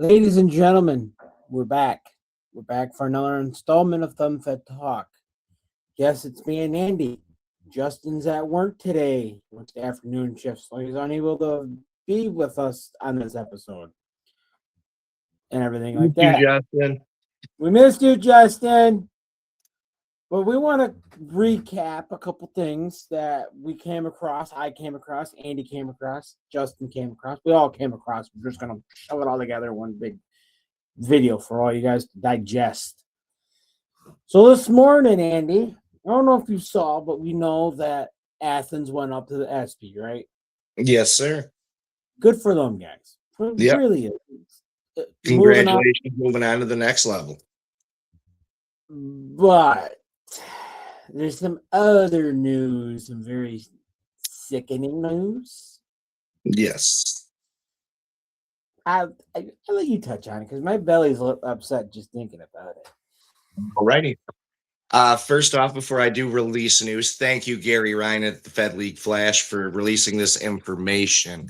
Ladies and gentlemen, we're back. We're back for another installment of Thumb Fed Talk. Yes, it's me and Andy. Justin's at work today. Works the afternoon shift, so he's unable to be with us on this episode and everything like Thank that. you, Justin. We missed you, Justin. But we want to recap a couple things that we came across. I came across, Andy came across, Justin came across. We all came across. We're just going to shove it all together in one big video for all you guys to digest. So this morning, Andy, I don't know if you saw, but we know that Athens went up to the SP, right? Yes, sir. Good for them guys. It Yep. really is. Congratulations, moving on to the next level. But there's some other news, some very sickening news. Yes. I'll let you touch on it because my belly's a little upset just thinking about it. Alrighty. First off, before I do release news, thank you, Gary Ryan at the Fed League Flash, for releasing this information.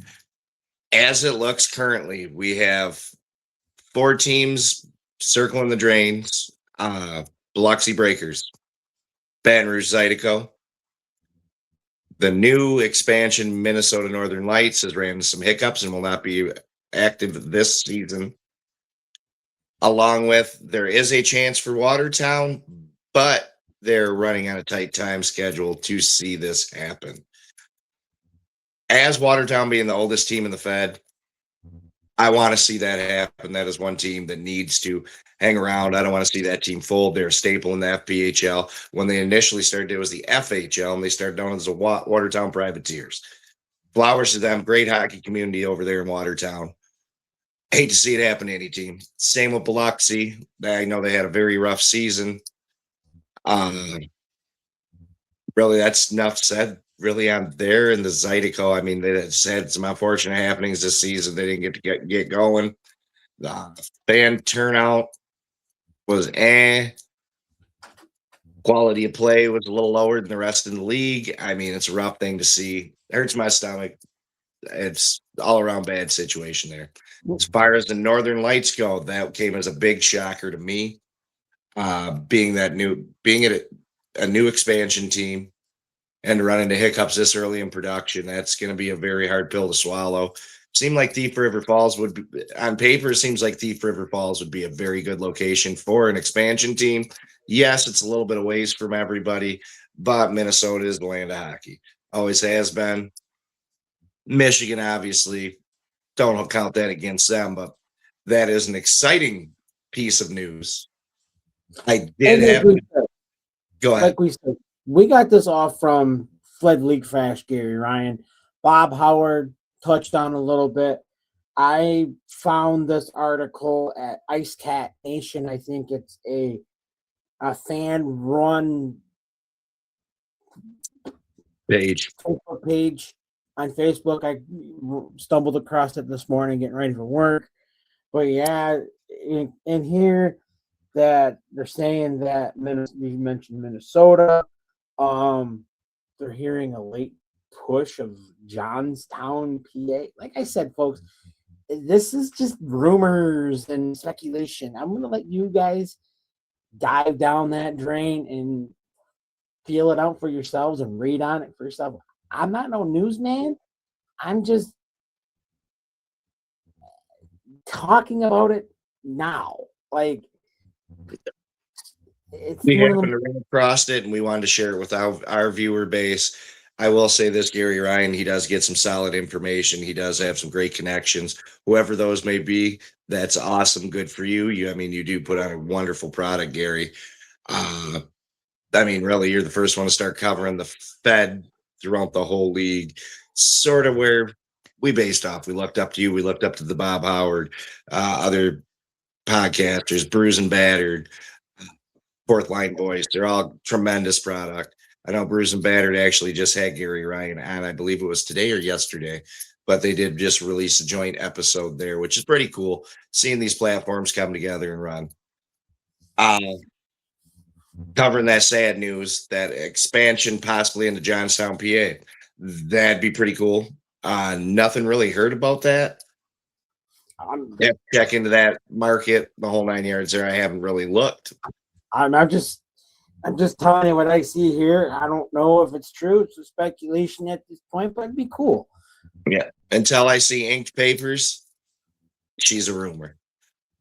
As it looks currently, we have 4 teams circling the drains. Biloxi Breakers, Baton Rouge Zydeco. The new expansion, Minnesota Northern Lights, has ran into some hiccups and will not be active this season. Along with, there is a chance for Watertown, but they're running on a tight time schedule to see this happen. As Watertown being the oldest team in the Fed, I want to see that happen. That is one team that needs to hang around. I don't want to see that team fold. They're a staple in the FPHL. When they initially started, it was the FHL, and they started known as the Watertown Privateers. Flowers to them, great hockey community over there in Watertown. Hate to see it happen to any team. Same with Biloxi. I know they had a very rough season. Really, that's enough said. Really, on there in the Zydeco. I mean, they had some unfortunate happenings this season. They didn't get going. The fan turnout was Quality of play was a little lower than the rest of the league. I mean, it's a rough thing to see. It hurts my stomach. It's all around bad situation there. As far as the Northern Lights go, that came as a big shocker to me. Being a new expansion team and to run into hiccups this early in production, that's going to be a very hard pill to swallow. Seemed like Thief River Falls would be, on paper, seems like Thief River Falls would be a very good location for an expansion team. Yes, it's a little bit of ways from everybody, but Minnesota is the land of hockey. Always has been. Michigan, obviously, don't count that against them, but that is an exciting piece of news. I did have. Go ahead. Like we said, we got this off from Fed League Flash, Gary Ryan. Bob Howard touched on a little bit. I found this article at Ice Cat Nation. I think it's a fan-run page on Facebook. I stumbled across it this morning getting ready for work. But yeah, in here that they're saying that you mentioned Minnesota. They're hearing a late push of Johnstown, PA. Like I said, folks, this is just rumors and speculation. I'm going to let you guys dive down that drain and feel it out for yourselves and read on it for yourself. I'm not no newsman. I'm just talking about it now. Like, we happened to run across it and we wanted to share it with our viewer base. I will say this, Gary Ryan, he does get some solid information. He does have some great connections. Whoever those may be, that's awesome. Good for you. You do put on a wonderful product, Gary. Really, you're the first one to start covering the Fed throughout the whole league. Sort of where we based off. We looked up to you. We looked up to the Bob Howard, other podcasters, Bruised and Battered, Fourth Line Boys. They're all tremendous product. I know Bruised and Battered actually just had Gary Ryan on, I believe it was today or yesterday, but they did just release a joint episode there, which is pretty cool, seeing these platforms come together and run. Covering that sad news, that expansion possibly into Johnstown, PA. That'd be pretty cool. Nothing really heard about that. Yeah, check into that market, the whole 9 yards there. I haven't really looked. I'm just telling you what I see here. I don't know if it's true. It's a speculation at this point, but it'd be cool. Yeah. Until I see inked papers, she's a rumor.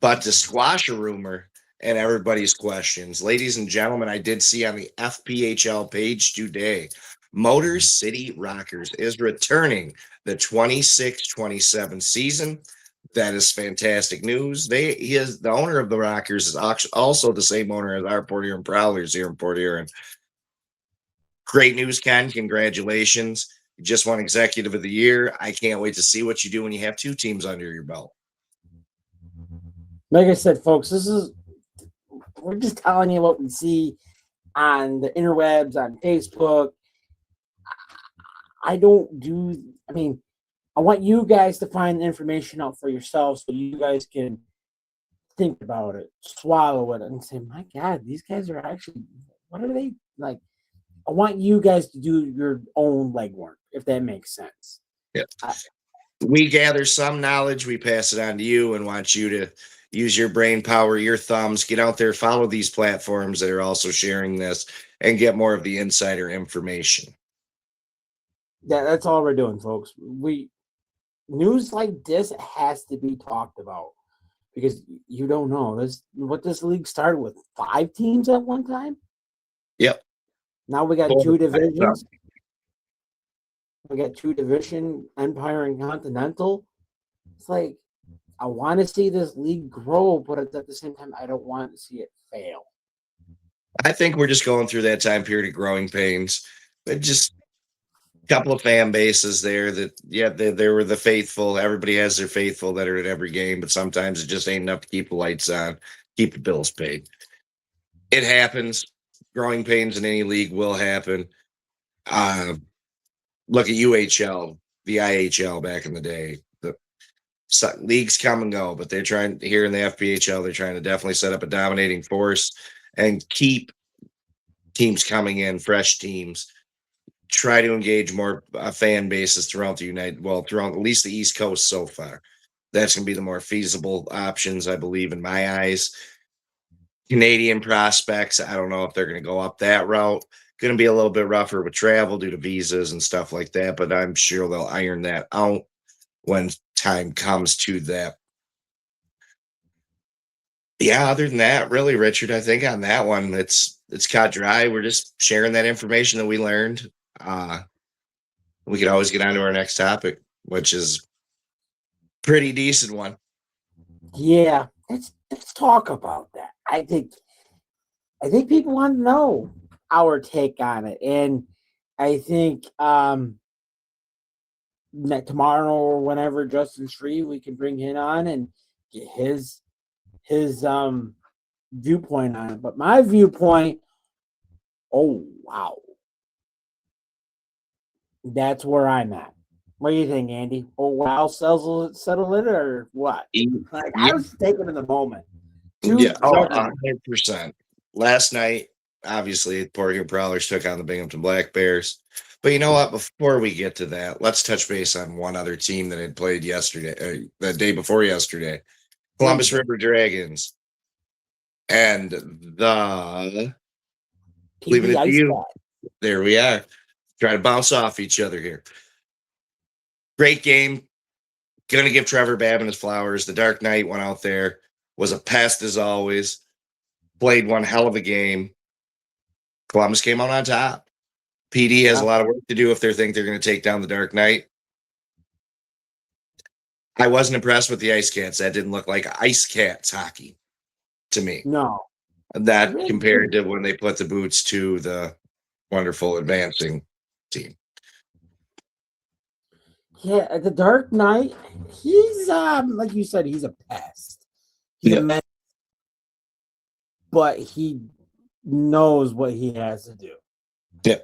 But to squash a rumor and everybody's questions, ladies and gentlemen, I did see on the FPHL page today, Motor City Rockers is returning the 26-27 season. That is fantastic news. He is the owner of the Rockers is also the same owner as our Port Huron Prowlers here in Port Huron. Great news, Ken. Congratulations. You just won Executive of the Year. I can't wait to see what you do when you have two teams under your belt. Like I said, folks, we're just telling you what we see on the interwebs, on Facebook. I want you guys to find the information out for yourselves so you guys can think about it, swallow it, and say, my God, these guys are actually, what are they like? I want you guys to do your own legwork, if that makes sense. Yeah. We gather some knowledge, we pass it on to you, and want you to use your brain power, your thumbs, get out there, follow these platforms that are also sharing this, and get more of the insider information. Yeah, that's all we're doing, folks. News like this has to be talked about because you don't know this league started with 5 teams at one time. Yep. Now we got 2 divisions. We got 2 division, Empire and Continental. It's like I want to see this league grow, but at the same time, I don't want to see it fail. I think we're just going through that time period of growing pains. But just a couple of fan bases there that, they were the faithful. Everybody has their faithful that are at every game, but sometimes it just ain't enough to keep the lights on, keep the bills paid. It happens. Growing pains in any league will happen. Look at UHL, the IHL back in the day. The leagues come and go, but they're trying here in the FPHL. They're trying to definitely set up a dominating force and keep teams coming in, fresh teams. Try to engage more fan bases throughout throughout at least the East Coast so far. That's going to be the more feasible options, I believe, in my eyes. Canadian prospects, I don't know if they're going to go up that route. Going to be a little bit rougher with travel due to visas and stuff like that, but I'm sure they'll iron that out when time comes to that. Yeah, other than that, really, Richard, I think on that one, it's cut dry. We're just sharing that information that we learned. We could always get on to our next topic, which is pretty decent one. Yeah, let's talk about that. I think people want to know our take on it, and I think that tomorrow or whenever Justin's free, we can bring him on and get his viewpoint on it. But my viewpoint, oh wow, that's where I'm at. What do you think, Andy? Oh wow, settle it or what? Like I was taking in the moment. 100%. Last night, obviously, Port Huron Prowlers took on the Binghamton Black Bears. But you know what? Before we get to that, let's touch base on one other team that had played yesterday, the day before yesterday. Columbus River Dragons. And leaving it to you. There we are. Try to bounce off each other here. Great game. Going to give Trevor Babin his flowers. The Dark Knight went out there, was a pest as always, played one hell of a game. Columbus came out on top. PD has a lot of work to do if they think they're going to take down the Dark Knight. I wasn't impressed with the Ice Cats. That didn't look like Ice Cats hockey to me. No. That compared to when they put the boots to the wonderful advancing team. Yeah, the Dark Knight, he's like you said, he's a pest. He's a man, but he knows what he has to do. Yeah,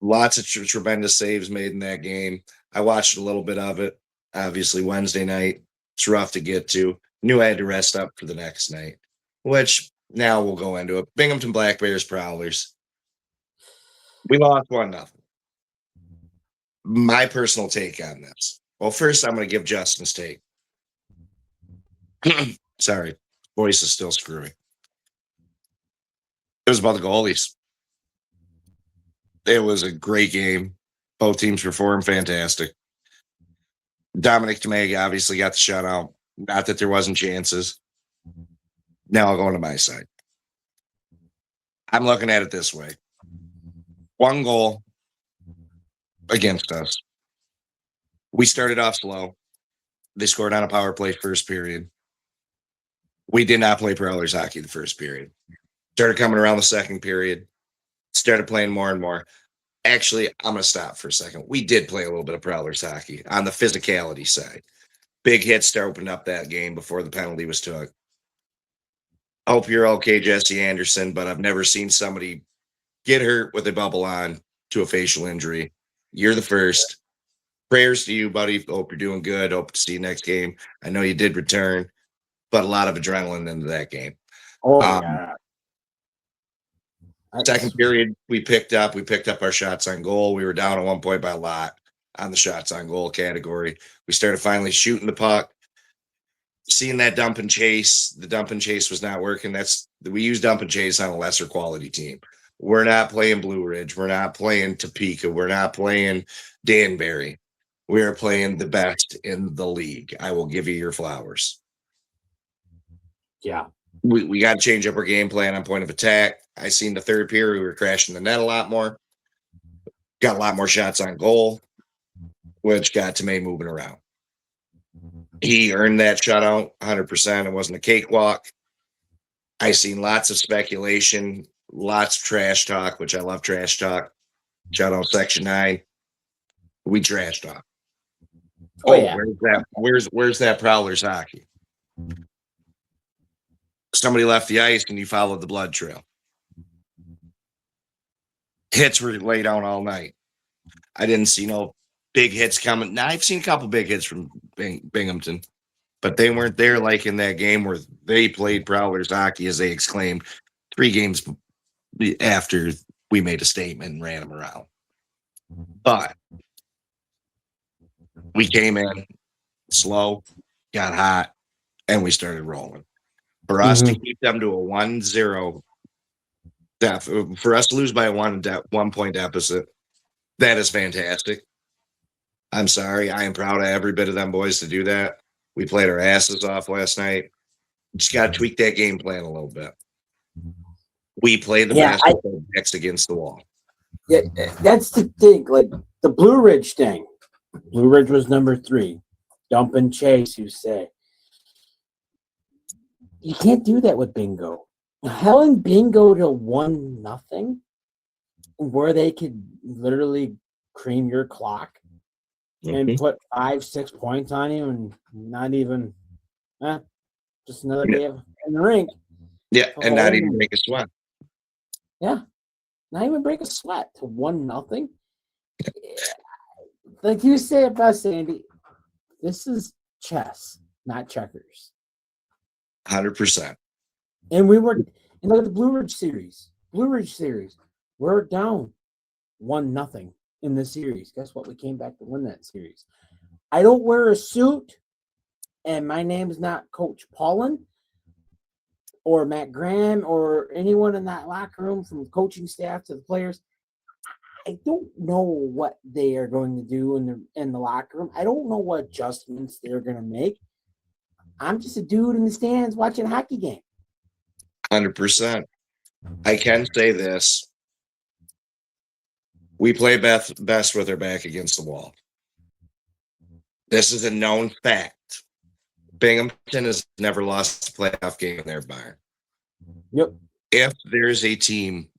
lots of tremendous saves made in that game. I watched a little bit of it. Obviously, Wednesday night, it's rough to get to. Knew I had to rest up for the next night, which now we'll go into it. Binghamton Black Bears Prowlers. We lost 1-0. My personal take on this. Well, first, I'm going to give Justin's take. Sorry, voice is still screwing. It was about the goalies. It was a great game. Both teams performed fantastic. Dominic Tomega obviously got the shutout. Not that there wasn't chances. Now I'll go to my side. I'm looking at it this way. 1 goal against us. We started off slow. They scored on a power play first period. We did not play Prowlers hockey the first period. Started coming around the second period. Started playing more and more. Actually, I'm going to stop for a second. We did play a little bit of Prowlers hockey on the physicality side. Big hits to open up that game before the penalty was took. Hope you're okay, Jesse Anderson, but I've never seen somebody get hurt with a bubble on to a facial injury. You're the first. Prayers to you, buddy. Hope you're doing good. Hope to see you next game. I know you did return, but a lot of adrenaline into that game. Oh, yeah. Second period, we picked up our shots on goal. We were down at 1 point by a lot on the shots on goal category. We started finally shooting the puck. Seeing that dump and chase, the dump and chase was not working. We use dump and chase on a lesser quality team. We're not playing Blue Ridge. We're not playing Topeka. We're not playing Danbury. We are playing the best in the league. I will give you your flowers. Yeah. We got to change up our game plan on point of attack. I seen the third period, we were crashing the net a lot more. Got a lot more shots on goal, which got Tomei moving around. He earned that shutout 100%. It wasn't a cakewalk. I seen lots of speculation, lots of trash talk, which I love trash talk. Shout out Section 9. We trash talk. Oh, yeah. Where's that Prowlers hockey? Somebody left the ice and you followed the blood trail. Hits were laid out all night. I didn't see no big hits coming. Now, I've seen a couple big hits from Binghamton, but they weren't there like in that game where they played Prowlers hockey, as they exclaimed 3 games after we made a statement and ran them around. But we came in slow, got hot, and we started rolling. For us to keep them to a 1-0, for us to lose by a 1 point deficit, that is fantastic. I'm sorry. I am proud of every bit of them boys to do that. We played our asses off last night. Just got to tweak that game plan a little bit. We played the best next against the wall. Yeah, that's the thing. Like the Blue Ridge thing. Blue Ridge was number 3. Dump and chase, you say. You can't do that with bingo. Helen bingo to 1-0, where they could literally cream your clock and put 5-6 points on you, and not even just another day in the rink. Yeah, and not even break a sweat. Yeah, not even break a sweat to 1-0. Like you say about Sandy, this is chess, not checkers. 100%. And we were, and look at the Blue Ridge series. We're down 1-0 in the series. Guess what? We came back to win that series. I don't wear a suit, and my name's not Coach Paulin or Matt Graham or anyone in that locker room, from coaching staff to the players. I don't know what they are going to do in the locker room. I don't know what adjustments they're going to make. I'm just a dude in the stands watching a hockey game. 100%. I can say this. We play best with our back against the wall. This is a known fact. Binghamton has never lost a playoff game in their barn. Yep. If there's a team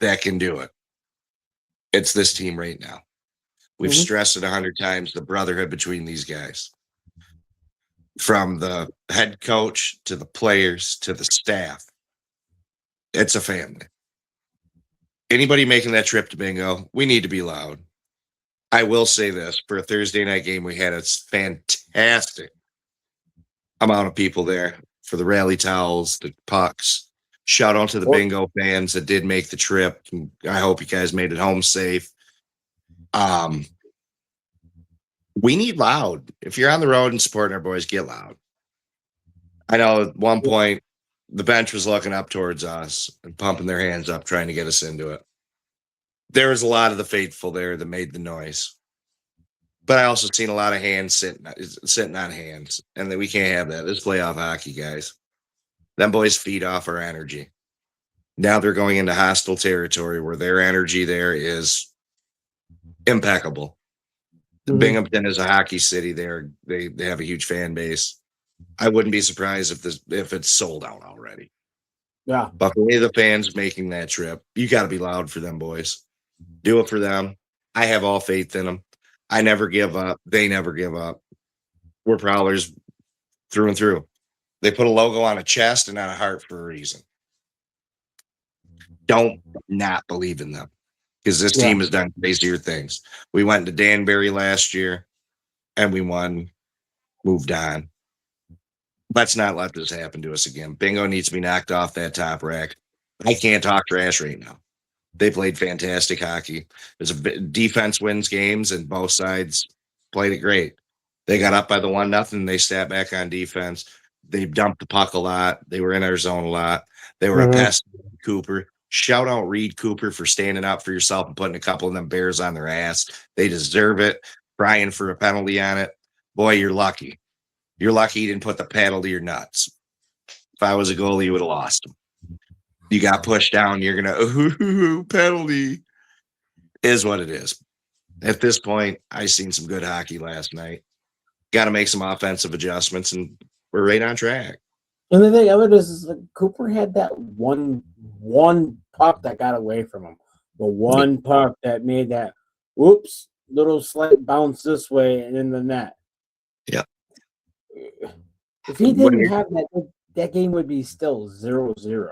that can do it, it's this team right now. We've stressed it 100 times, the brotherhood between these guys. From the head coach to the players to the staff. It's a family. Anybody making that trip to bingo, we need to be loud. I will say this, for a Thursday night game, we had a fantastic amount of people there for the rally towels, the pucks. Shout out to the bingo fans that did make the trip. I hope you guys made it home safe. We need loud. If you're on the road and supporting our boys, get loud. I know at one point the bench was looking up towards us and pumping their hands up, trying to get us into it. There was a lot of the faithful there that made the noise. But I also seen a lot of hands sitting on hands, and that we can't have that. This is playoff hockey, guys. Them boys feed off our energy. Now they're going into hostile territory where their energy there is impeccable. Binghamton is a hockey city. They have a huge fan base. I wouldn't be surprised if it's sold out already. Yeah. But for any of the fans making that trip, you got to be loud for them boys. Do it for them. I have all faith in them. I never give up. They never give up. We're Prowlers through and through. They put a logo on a chest and on a heart for a reason. Don't not believe in them, because this team has done crazier things. We went to Danbury last year and we won, moved on. Let's not let this happen to us again. Bingo needs to be knocked off that top rack. I can't talk trash right now. They played fantastic hockey. There's a defense wins games, and both sides played it great. They got up by the 1-0. They sat back on defense. They dumped the puck a lot. They were in our zone a lot. They were a pest. Cooper. Shout out Reed Cooper for standing up for yourself and putting a couple of them Bears on their ass. They deserve it. Crying for a penalty on it. Boy, you're lucky. You're lucky you didn't put the paddle to your nuts. If I was a goalie, you would have lost them. You got pushed down. You're going to, penalty. Is what it is. At this point, I seen some good hockey last night. Got to make some offensive adjustments, and we're right on track. And the thing of it is like Cooper had that one puck that got away from him. The one puck that made that, whoops, little slight bounce this way and in the net. Yeah. If he didn't have that game would be still 0-0.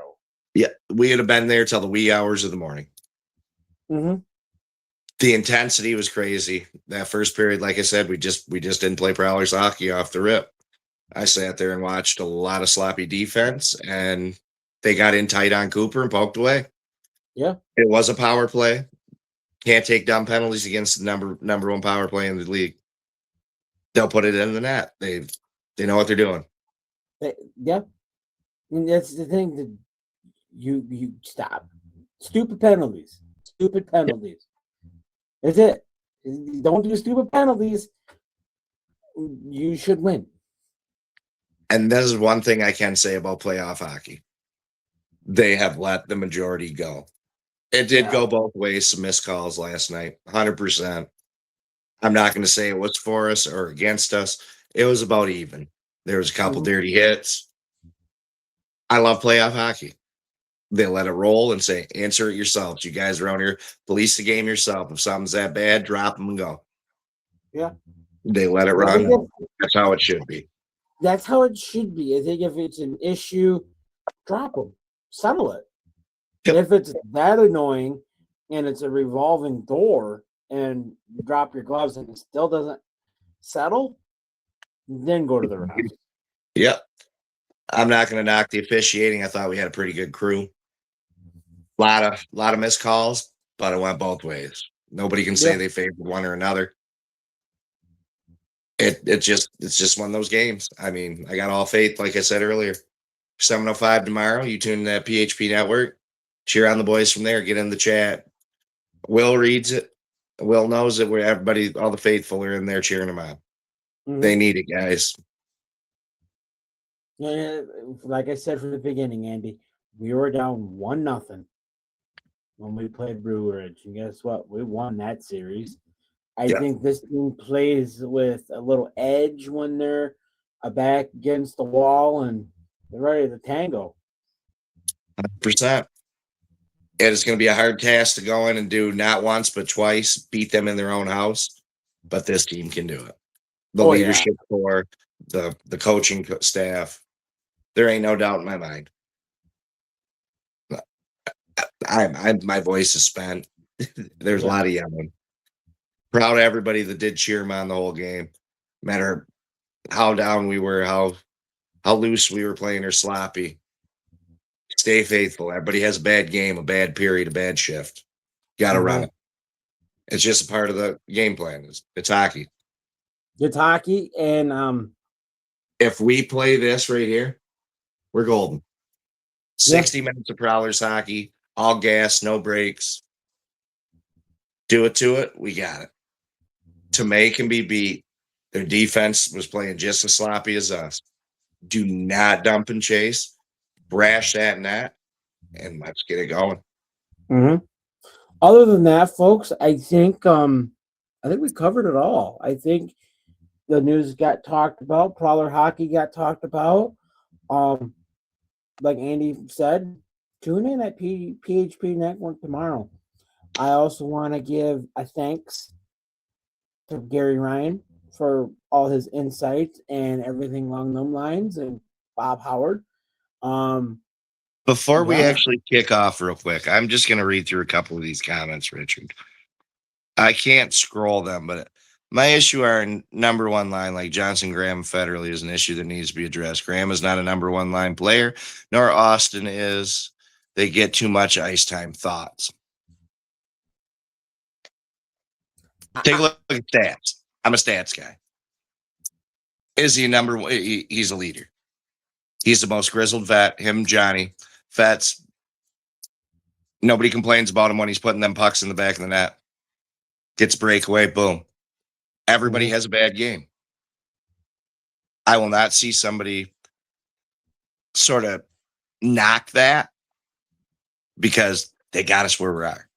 Yeah, we would have been there till the wee hours of the morning. Mm-hmm. The intensity was crazy. That first period, like I said, we just didn't play Prowlers hockey off the rip. I sat there and watched a lot of sloppy defense, and they got in tight on Cooper and poked away. Yeah. It was a power play. Can't take dumb penalties against the number one power play in the league. They'll put it in the net. They know what they're doing. Yeah. And that's the thing that you stop. Stupid penalties. Stupid penalties. That's it. Don't do stupid penalties. You should win. And this is one thing I can say about playoff hockey. They have let the majority go. It did go both ways. Some missed calls last night, 100%. I'm not going to say it was for us or against us. It was about even. There was a couple dirty hits. I love playoff hockey. They let it roll and say, answer it yourselves. You guys around here, police the game yourself. If something's that bad, drop them and go. Yeah. They let it run. That's how it should be. That's how it should be. I think if it's an issue, drop them. Settle it. Yep. If it's that annoying and it's a revolving door and you drop your gloves and it still doesn't settle, then go to the refs. Yep. I'm not going to knock the officiating. I thought we had a pretty good crew. A lot of missed calls, but it went both ways. Nobody can say they favored one or another. It's just one of those games. I mean, I got all faith, like I said earlier. 7:05 tomorrow. You tune in that PHP network. Cheer on the boys from there. Get in the chat. Will reads it. Will knows that everybody, all the faithful are in there cheering them on. Mm-hmm. They need it, guys. Yeah, like I said from the beginning, Andy, we were down 1-0 when we played Brew Ridge, and guess what? We won that series. I think this team plays with a little edge when they're back against the wall and they're ready to tango. 100%. It is going to be a hard task to go in and do not once but twice, beat them in their own house, but this team can do it. The leadership core, the coaching staff, there ain't no doubt in my mind. My voice is spent. There's a lot of yelling. Proud of everybody that did cheer him on the whole game. No matter how down we were, how loose we were playing or sloppy. Stay faithful. Everybody has a bad game, a bad period, a bad shift. Got to run it. It's just a part of the game plan. It's hockey. It's hockey, and if we play this right here, we're golden. 60 minutes of Prowlers hockey, all gas, no breaks. Do it to it, we got it. To make and be beat, their defense was playing just as sloppy as us. Do not dump and chase. Brash that net, and let's get it going. Mm-hmm. Other than that, folks, I think we covered it all. I think the news got talked about. Prowler hockey got talked about. Like Andy said, tune in at PHP Network tomorrow. I also want to give a thanks to Gary Ryan for all his insights and everything along those lines, and Bob Howard. Before we actually kick off real quick, I'm just going to read through a couple of these comments, Richard. I can't scroll them, but my issue are number one line, like Johnson, Graham, federally, is an issue that needs to be addressed. Graham is not a number one line player, nor Austin is. They get too much ice time. Thoughts? Take a look at stats. I'm a stats guy. Is he a number one? He's a leader. He's the most grizzled vet. Him, Johnny. Vets. Nobody complains about him when he's putting them pucks in the back of the net. Gets breakaway, boom. Everybody has a bad game. I will not see somebody sort of knock that because they got us where we are.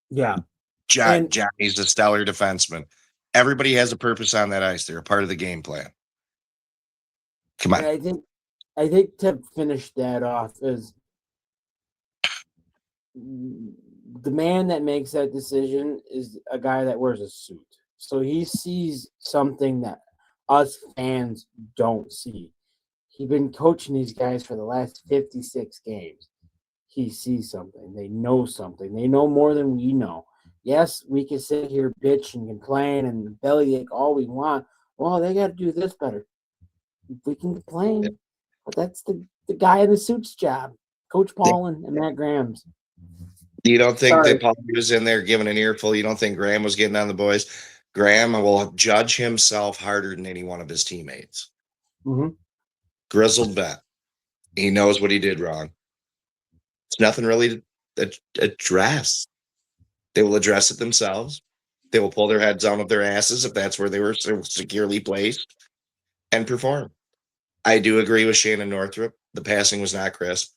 Yeah. Johnny's a stellar defenseman. Everybody has a purpose on that ice. They're a part of the game plan. Come on. I think to finish that off is the man that makes that decision is a guy that wears a suit. So he sees something that us fans don't see. He's been coaching these guys for the last 56 games. He sees something. They know something. They know more than we know. Yes, we can sit here, bitch, and complain and bellyache all we want. Well, they got to do this better. We can complain, but that's the guy in the suit's job. Coach Paulin and Matt Graham's. You don't think that Paul was in there giving an earful? You don't think Graham was getting on the boys? Graham will judge himself harder than any one of his teammates. Mm-hmm. Grizzled vet. He knows what he did wrong. It's nothing really to address. They will address it themselves. They will pull their heads out of their asses if that's where they were securely placed and perform. I do agree with Shannon Northrup. The passing was not crisp.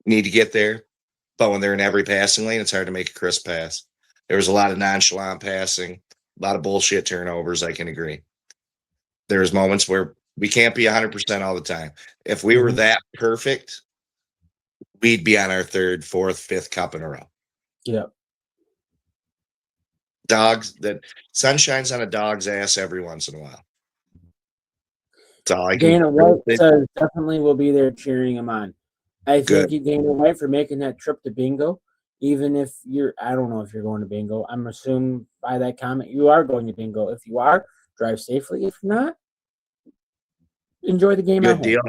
Need to get there. But when they're in every passing lane, it's hard to make a crisp pass. There was a lot of nonchalant passing, a lot of bullshit turnovers. I can agree. There's moments where we can't be 100% all the time. If we were that perfect, we'd be on our third, fourth, fifth cup in a row. Yeah. Dogs, that sun shines on a dog's ass every once in a while. That's all I can. Dana White says definitely will be there cheering him on. I thank you, Dana White, for making that trip to bingo. Even if I don't know if you're going to bingo. I'm assuming by that comment you are going to bingo. If you are, drive safely. If not, enjoy the game. Good deal.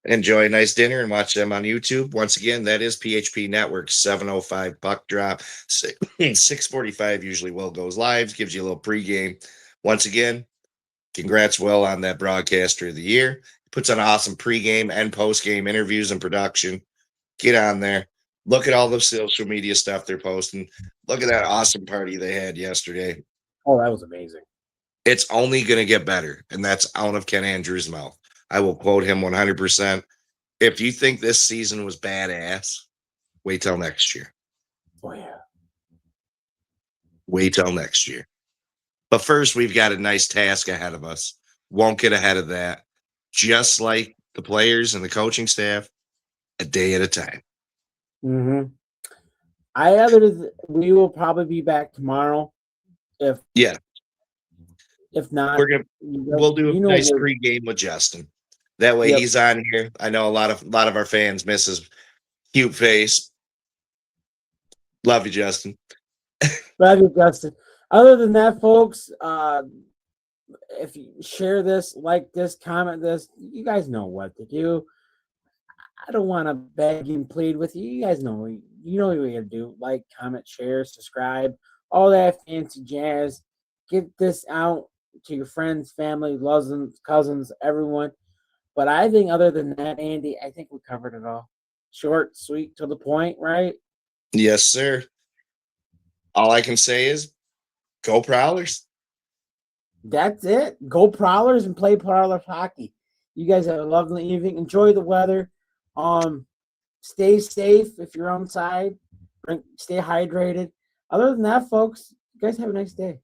Enjoy a nice dinner and watch them on YouTube. Once again, that is PHP Network, 7:05 puck drop. 6:45 usually Will goes live, gives you a little pregame. Once again, congrats, Will, on that broadcaster of the year. He puts on awesome pregame and postgame interviews and production. Get on there. Look at all the social media stuff they're posting. Look at that awesome party they had yesterday. Oh, that was amazing. It's only going to get better, and that's out of Ken Andrews' mouth. I will quote him 100%. If you think this season was badass, wait till next year. Oh, yeah. Wait till next year. But first, we've got a nice task ahead of us. Won't get ahead of that. Just like the players and the coaching staff, a day at a time. Mm-hmm. We will probably be back tomorrow. If not, we'll do a nice pregame with Justin. That way he's on here. I know a lot of our fans miss his cute face. Love you, Justin. Love you, Justin. Other than that, folks, if you share this, like this, comment this, you guys know what to do. I don't want to beg and plead with you. You guys know what you got to do. Like, comment, share, subscribe, all that fancy jazz. Get this out to your friends, family, cousins, everyone. But I think other than that, Andy, I think we covered it all. Short, sweet, to the point, right? Yes, sir. All I can say is go Prowlers. That's it. Go Prowlers and play Prowlers hockey. You guys have a lovely evening. Enjoy the weather. Stay safe if you're outside. Stay hydrated. Other than that, folks, you guys have a nice day.